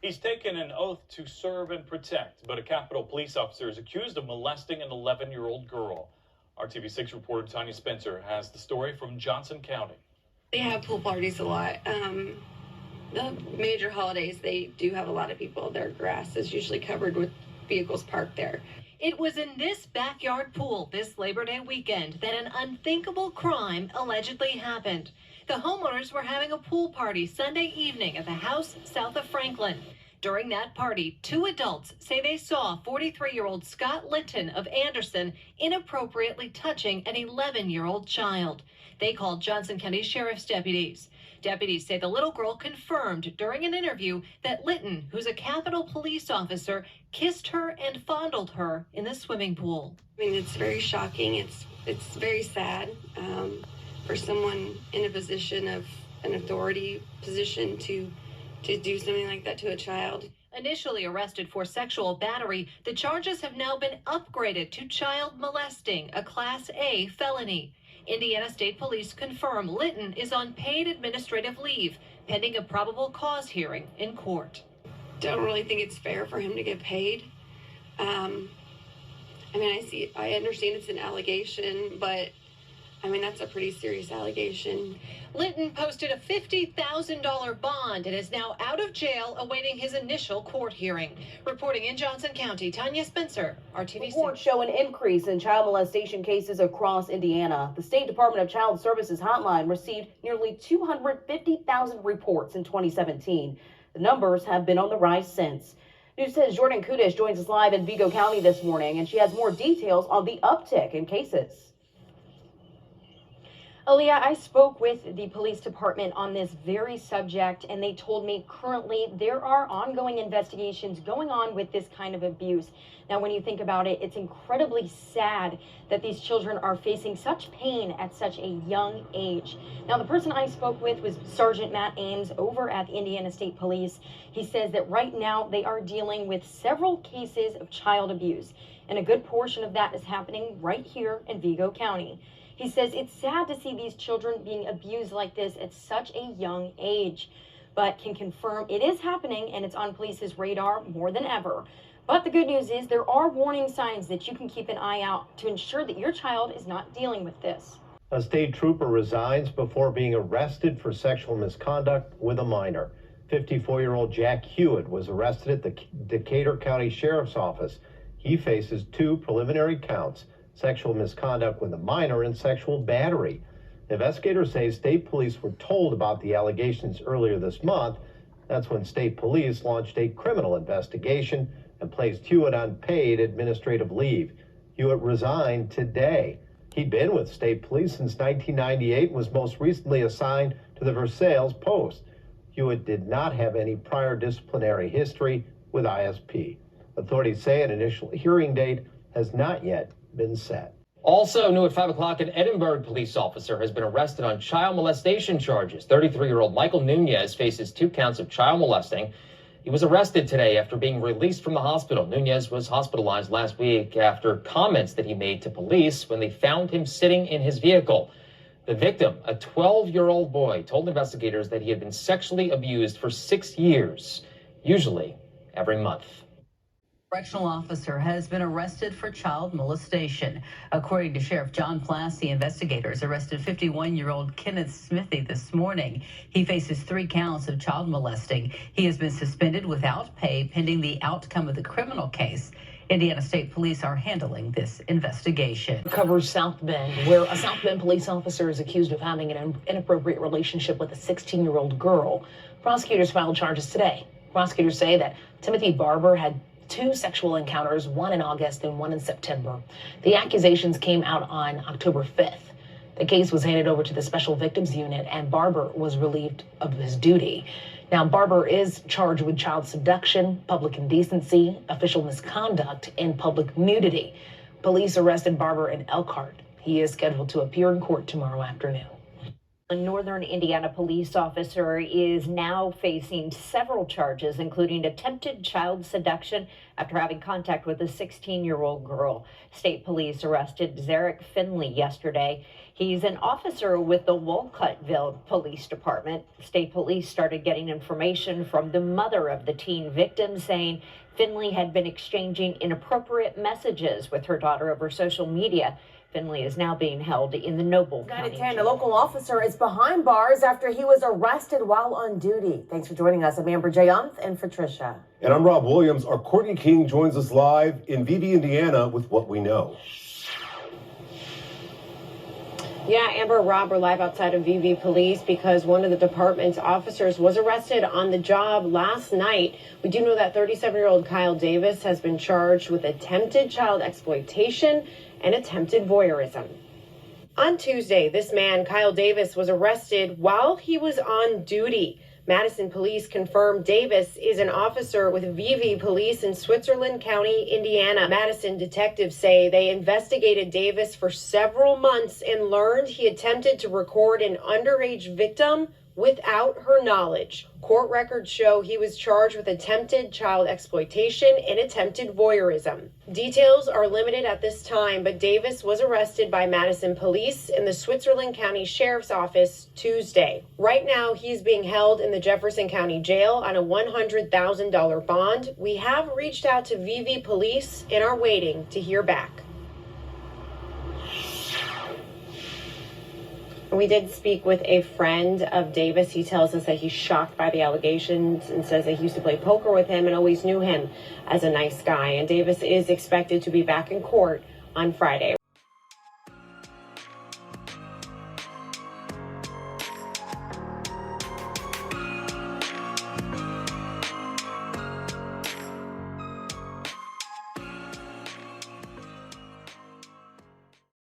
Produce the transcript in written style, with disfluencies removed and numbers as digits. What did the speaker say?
He's taken an oath to serve and protect, but a Capitol police officer is accused of molesting an 11-year-old girl. Our TV6 reporter Tanya Spencer has the story from Johnson County. They have pool parties a lot. The major holidays, they do have a lot of people. Their grass is usually covered with vehicles parked there. It was in this backyard pool this Labor Day weekend that an unthinkable crime allegedly happened. The homeowners were having a pool party Sunday evening at the house south of Franklin. During that party, two adults say they saw 43-year-old Scott Linton of Anderson inappropriately touching an 11-year-old child. They called Johnson County Sheriff's deputies. Deputies say the little girl confirmed during an interview that Linton, who's a Capitol police officer, kissed her and fondled her in the swimming pool. I mean, it's very shocking. It's very sad for someone in a position of an authority position to do something like that to a child. Initially arrested for sexual battery, the charges have now been upgraded to child molesting, a Class A felony. Indiana State Police confirm Linton is on paid administrative leave, pending a probable cause hearing in court. Don't really think it's fair for him to get paid. I understand it's an allegation, but I mean, that's a pretty serious allegation. Linton posted a $50,000 bond and is now out of jail awaiting his initial court hearing. Reporting in Johnson County, Tanya Spencer, RTV6. Reports show an increase in child molestation cases across Indiana. The State Department of Child Services Hotline received nearly 250,000 reports in 2017. The numbers have been on the rise since. News says Jordan Kudish joins us live in Vigo County this morning, and she has more details on the uptick in cases. Aaliyah, I spoke with the police department on this very subject, and they told me currently there are ongoing investigations going on with this kind of abuse. Now, when you think about it, it's incredibly sad that these children are facing such pain at such a young age. Now, the person I spoke with was Sergeant Matt Ames over at the Indiana State Police. He says that right now they are dealing with several cases of child abuse, and a good portion of that is happening right here in Vigo County. He says it's sad to see these children being abused like this at such a young age, but can confirm it is happening and it's on police's radar more than ever. But the good news is there are warning signs that you can keep an eye out to ensure that your child is not dealing with this. A state trooper resigns before being arrested for sexual misconduct with a minor. 54-year-old Jack Hewitt was arrested at the Decatur County Sheriff's Office. He faces 2 preliminary counts: sexual misconduct with a minor and sexual battery. Investigators say state police were told about the allegations earlier this month. That's when state police launched a criminal investigation and placed Hewitt on paid administrative leave. Hewitt resigned today. He'd been with state police since 1998 and was most recently assigned to the Versailles post. Hewitt did not have any prior disciplinary history with ISP. Authorities say an initial hearing date has not yet been set. Also new at 5 o'clock, an Edinburgh police officer has been arrested on child molestation charges. 33-year-old Michael Nunez faces 2 counts of child molesting. He was arrested today after being released from the hospital. Nunez was hospitalized last week after comments that he made to police when they found him sitting in his vehicle. The victim, a 12-year-old boy, told investigators that he had been sexually abused for 6 years, usually every month. Correctional officer has been arrested for child molestation. According to Sheriff John Flassy, investigators arrested 51-year-old Kenneth Smithy this morning. He faces 3 counts of child molesting. He has been suspended without pay pending the outcome of the criminal case. Indiana State Police are handling this investigation. Covers South Bend, where a South Bend police officer is accused of having an inappropriate relationship with a 16-year-old girl. Prosecutors filed charges today. Prosecutors say that Timothy Barber had 2 sexual encounters, one in August and one in September. The accusations came out on October 5th. The case was handed over to the Special Victims Unit, and Barber was relieved of his duty. Now, Barber is charged with child seduction, public indecency, official misconduct, and public nudity. Police arrested Barber in Elkhart. He is scheduled to appear in court tomorrow afternoon. A northern Indiana police officer is now facing several charges, including attempted child seduction after having contact with a 16-year-old girl. State police arrested Zarek Finley yesterday. He's an officer with the Wolcottville Police Department. State police started getting information from the mother of the teen victim, saying Finley had been exchanging inappropriate messages with her daughter over social media. Finley is now being held in the Noble County A local officer is behind bars after he was arrested while on duty. Thanks for joining us. I'm Amber Jayanth and for Tricia. And I'm Rob Williams. Our Courtney King joins us live in VV, Indiana with what we know. Yeah, Amber, Rob, we're live outside of VV Police because one of the department's officers was arrested on the job last night. We do know that 37-year-old Kyle Davis has been charged with attempted child exploitation and attempted voyeurism. On Tuesday, this man, Kyle Davis, was arrested while he was on duty. Madison police confirmed Davis is an officer with VV Police in Switzerland County, Indiana. Madison detectives say they investigated Davis for several months and learned he attempted to record an underage victim without her knowledge. Court records show he was charged with attempted child exploitation and attempted voyeurism. Details are limited at this time, but Davis was arrested by Madison police in the Switzerland County Sheriff's Office Tuesday. Right now, he's being held in the Jefferson County Jail on a $100,000 bond. We have reached out to VV Police and are waiting to hear back. We did speak with a friend of Davis. He tells us that he's shocked by the allegations and says that he used to play poker with him and always knew him as a nice guy. And Davis is expected to be back in court on Friday.